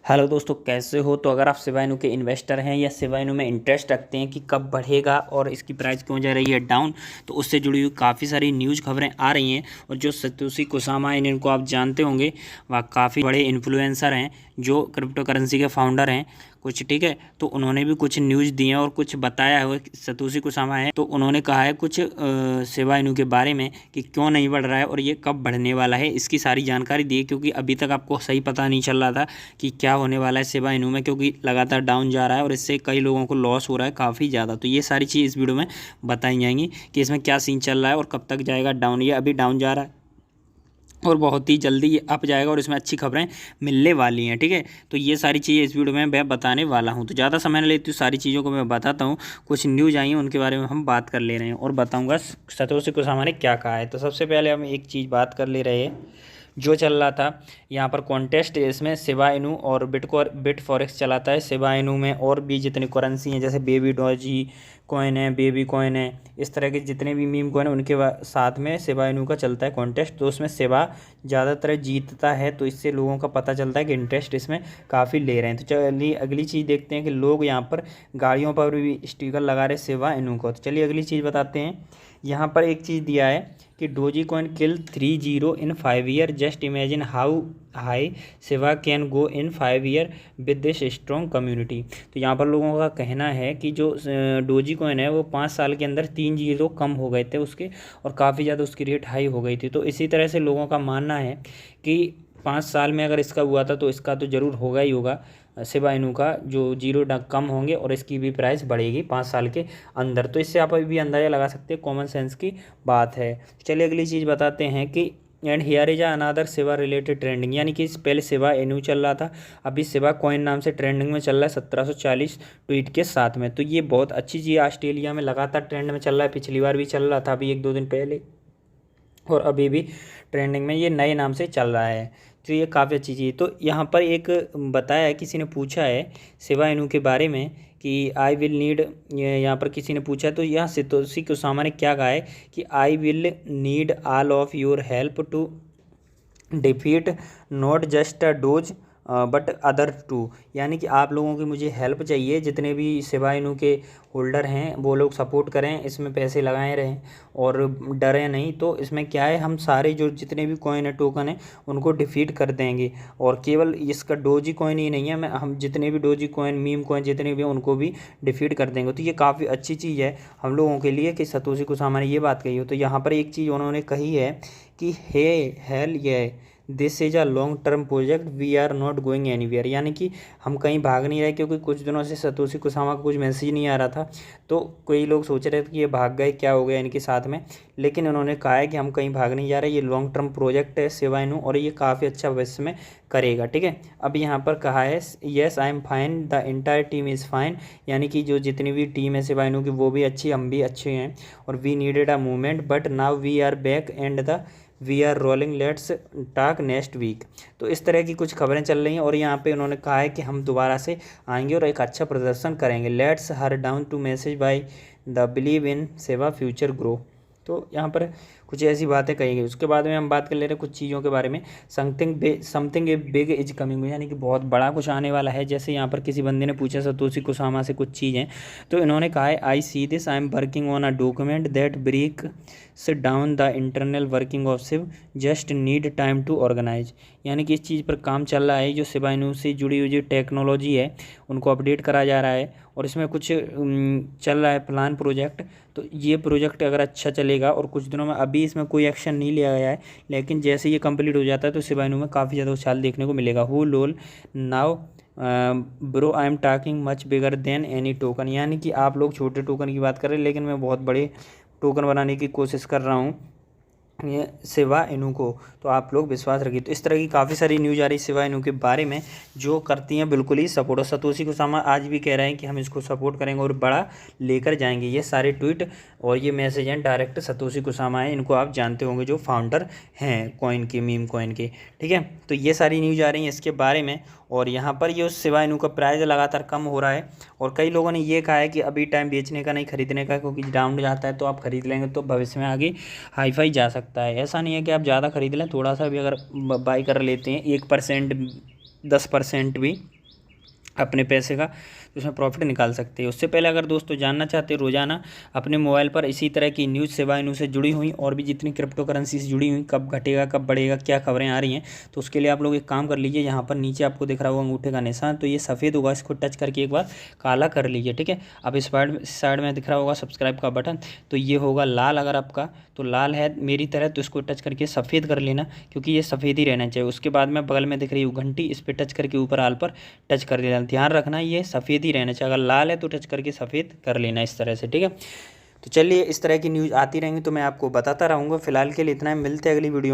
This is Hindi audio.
हेलो दोस्तों, कैसे हो। तो अगर आप शिबा इनू के इन्वेस्टर हैं या शिबा इनू में इंटरेस्ट रखते हैं कि कब बढ़ेगा और इसकी प्राइस क्यों जा रही है डाउन, तो उससे जुड़ी हुई काफ़ी सारी न्यूज़ खबरें आ रही हैं। और जो सतोशी कुसामा हैं, इनको आप जानते होंगे, वह काफ़ी बड़े इन्फ्लुएंसर हैं जो क्रिप्टो करेंसी के फाउंडर हैं कुछ, ठीक है। तो उन्होंने भी कुछ न्यूज़ दी हैं और कुछ बताया है। सतोशी कुसामा है तो उन्होंने कहा है कुछ शिबा इनू के बारे में कि क्यों नहीं बढ़ रहा है और ये कब बढ़ने वाला है, इसकी सारी जानकारी दी है। क्योंकि अभी तक आपको सही पता नहीं चल रहा था कि क्या होने वाला है शिबा इनू में, क्योंकि लगातार डाउन जा रहा है और इससे कई लोगों को लॉस हो रहा है काफ़ी ज़्यादा। तो ये सारी चीज़ इस वीडियो में बताई जाएंगी कि इसमें क्या सीन चल रहा है और कब तक जाएगा डाउन। ये अभी डाउन जा रहा है और बहुत ही जल्दी ये अप जाएगा और इसमें अच्छी खबरें मिलने वाली हैं, ठीक है। तो ये सारी चीज़ें इस वीडियो में मैं बताने वाला हूँ। तो ज़्यादा समय नहीं लेती हूँ, सारी चीज़ों को मैं बताता हूँ। कुछ न्यूज़ आई हैं उनके बारे में हम बात कर ले रहे हैं और बताऊँगा सतोशी कुसामा ने क्या कहा है। तो सबसे पहले हम एक चीज़ बात कर ले रहे हैं जो चल रहा था यहाँ पर कॉन्टेस्ट। इसमें शिबा इनू और बिट फॉरेक्स चलाता है। शिबा इनू में और भी जितनी करेंसी हैं, जैसे बेबी डॉजी कॉइन है, बेबी कॉइन है, इस तरह के जितने भी मीम कॉइन है उनके साथ में शिबा इनू का चलता है कॉन्टेस्ट। तो उसमें शिबा ज़्यादातर जीतता है, तो इससे लोगों का पता चलता है कि इंटरेस्ट इसमें काफ़ी ले रहे हैं। तो चलिए अगली चीज़ देखते हैं कि लोग यहाँ पर गाड़ियों पर भी स्टिकर लगा रहे शिबा इनू को। तो चलिए अगली चीज़ बताते हैं। यहाँ पर एक चीज़ दिया है कि doji coin kill 30 in 5 year, just imagine how high Shiba can go in 5 year with this strong community. तो यहाँ पर लोगों का कहना है कि जो डोजी कॉइन है वो 5 साल के अंदर 3 जीरो कम हो गए थे उसके, और काफ़ी ज़्यादा उसकी रेट हाई हो गई थी। तो इसी तरह से लोगों का मानना है कि 5 साल में अगर इसका हुआ था तो इसका तो ज़रूर होगा ही होगा। शिबा इनू का जो जीरो कम होंगे और इसकी भी प्राइस बढ़ेगी 5 साल के अंदर। तो इससे आप अभी भी अंदाज़ा लगा सकते हैं, कॉमन सेंस की बात है। चलिए अगली चीज़ बताते हैं कि and here is another Shiba related trending, यानी कि पहले शिबा इनू चल रहा था, अभी शिबा कॉइन नाम से ट्रेंडिंग में चल रहा है 1740 ट्वीट के साथ में। तो ये बहुत अच्छी चीज़, ऑस्ट्रेलिया में लगातार ट्रेंड में चल रहा है। पिछली बार भी चल रहा था अभी 1-2 दिन पहले, और अभी भी ट्रेंडिंग में ये नए नाम से चल रहा है। तो ये काफ़ी अच्छी चीज़। तो यहाँ पर एक बताया है, किसी ने पूछा है शिबा इनू के बारे में कि आई विल नीड, यहाँ पर किसी ने पूछा है तो यहाँ सतोशी कुसामा ने क्या कहा है कि I will need all of your help to defeat not just a Doge but other too, यानी कि आप लोगों की मुझे हेल्प चाहिए। जितने भी शिबा इनू के होल्डर हैं वो लोग सपोर्ट करें, इसमें पैसे लगाए रहें और डरें नहीं। तो इसमें क्या है, हम सारे जो जितने भी कॉइन है, टोकन है, उनको डिफीट कर देंगे। और केवल इसका डोजी कॉइन ही नहीं है, हम जितने भी डोजी कॉइन, मीम कॉइन जितने भी हैं उनको भी डिफीट कर देंगे। तो ये काफ़ी अच्छी चीज़ है हम लोगों के लिए कि सतोशी कुसामा ने ये बात कही हो। तो यहाँ पर एक चीज़ उन्होंने कही है कि hey hell yeah this is a long term project, we are not going anywhere, यानी कि हम कहीं भाग नहीं रहे। क्योंकि कुछ दिनों से सतोशी कुसामा का कुछ मैसेज नहीं आ रहा था, तो कई लोग सोच रहे थे कि ये भाग गए, क्या हो गया इनके साथ में। लेकिन उन्होंने कहा है कि हम कहीं भाग नहीं जा रहे, ये लॉन्ग टर्म प्रोजेक्ट है शिबा इनू और ये काफ़ी अच्छा भविष्य में करेगा, ठीक है। अब यहाँ पर कहा है yes I am fine, the entire team is fine, यानी कि जो जितनी भी टीम है शिबा इनू की वो भी अच्छी, हम भी अच्छे हैं। और we needed a movement but now we are back and the we are rolling, let's talk next week. तो इस तरह की कुछ खबरें चल रही हैं और यहाँ पे उन्होंने कहा है कि हम दोबारा से आएंगे और एक अच्छा प्रदर्शन करेंगे। Let's her down to message by the believe in Shiba future grow. तो यहाँ पर कुछ ऐसी बातें कही गई। उसके बाद में हम बात कर ले रहे हैं कुछ चीज़ों के बारे में। समथिंग बिग इज कमिंग, यानी कि बहुत बड़ा कुछ आने वाला है। जैसे यहाँ पर किसी बंदे ने पूछा सतोशी कुसामा से कुछ चीज़ें, तो इन्होंने कहा है I see this, I am working on a document that breaks down the internal working of Shiv, just need time to organise, यानी कि इस चीज़ पर काम चल रहा है। जो शिबा इनू से जुड़ी हुई जो टेक्नोलॉजी है उनको अपडेट करा जा रहा है और इसमें कुछ चल रहा है प्लान प्रोजेक्ट। तो ये प्रोजेक्ट अगर अच्छा चलेगा और कुछ दिनों में, अभी इसमें कोई एक्शन नहीं लिया गया है, लेकिन जैसे ये कंप्लीट हो जाता है तो शिबा इनू में काफ़ी ज़्यादा उछाल देखने को मिलेगा। Who lol now bro I am talking much bigger than any token, यानी कि आप लोग छोटे टोकन की बात कर रहे हैं लेकिन मैं बहुत बड़े टोकन बनाने की कोशिश कर रहा हूँ ये शिबा इनू को, तो आप लोग विश्वास रखिए। तो इस तरह की काफ़ी सारी न्यूज़ आ रही है शिबा इनू के बारे में जो करती हैं बिल्कुल ही सपोर्ट। और सतोशी कुसामा आज भी कह रहे हैं कि हम इसको सपोर्ट करेंगे और बड़ा लेकर जाएंगे। ये सारे ट्वीट और ये मैसेज हैं डायरेक्ट सतोशी कुसामा है, इनको आप जानते होंगे जो फाउंडर हैं कॉइन के, मीम कॉइन के, ठीक है। तो ये सारी न्यूज़ आ रही हैं इसके बारे में। और यहाँ पर ये उस शिबा इनू का प्राइस लगातार कम हो रहा है और कई लोगों ने ये कहा है कि अभी टाइम बेचने का नहीं, खरीदने का, क्योंकि डाउन जाता है तो आप खरीद लेंगे तो भविष्य में आगे हाई फाई जा सकता है। ऐसा नहीं है कि आप ज़्यादा खरीद लें, थोड़ा सा भी अगर बाई कर लेते हैं 1%, 10% भी, अपने पैसे का, तो उसमें प्रॉफिट निकाल सकते हैं। उससे पहले अगर दोस्तों जानना चाहते हैं रोज़ाना अपने मोबाइल पर इसी तरह की न्यूज़ सेवाएं से जुड़ी हुई और भी जितनी क्रिप्टो करेंसी से जुड़ी हुई, कब घटेगा कब बढ़ेगा क्या खबरें आ रही हैं, तो उसके लिए आप लोग एक काम कर लीजिए। यहाँ पर नीचे आपको दिख रहा होगा अंगूठे का निशान, तो ये सफ़ेद होगा, इसको टच करके एक बार काला कर लीजिए, ठीक है। अब इस साइड में दिख रहा होगा सब्सक्राइब का बटन, तो ये होगा लाल, अगर आपका तो लाल है मेरी तरह, तो इसको टच करके सफ़ेद कर लेना, क्योंकि ये सफ़ेद ही रहना चाहिए। उसके बाद में बगल में दिख रही है घंटी, इस पर टच करके ऊपर आल पर टच कर देना। ध्यान रखना ये सफ़ेद ही रहना चाहिए, अगर लाल है तो टच करके सफ़ेद कर लेना इस तरह से, ठीक है। तो चलिए इस तरह की न्यूज़ आती रहेंगी तो मैं आपको बताता रहूँगा। फिलहाल के लिए इतना ही, मिलते हैं अगली वीडियो में।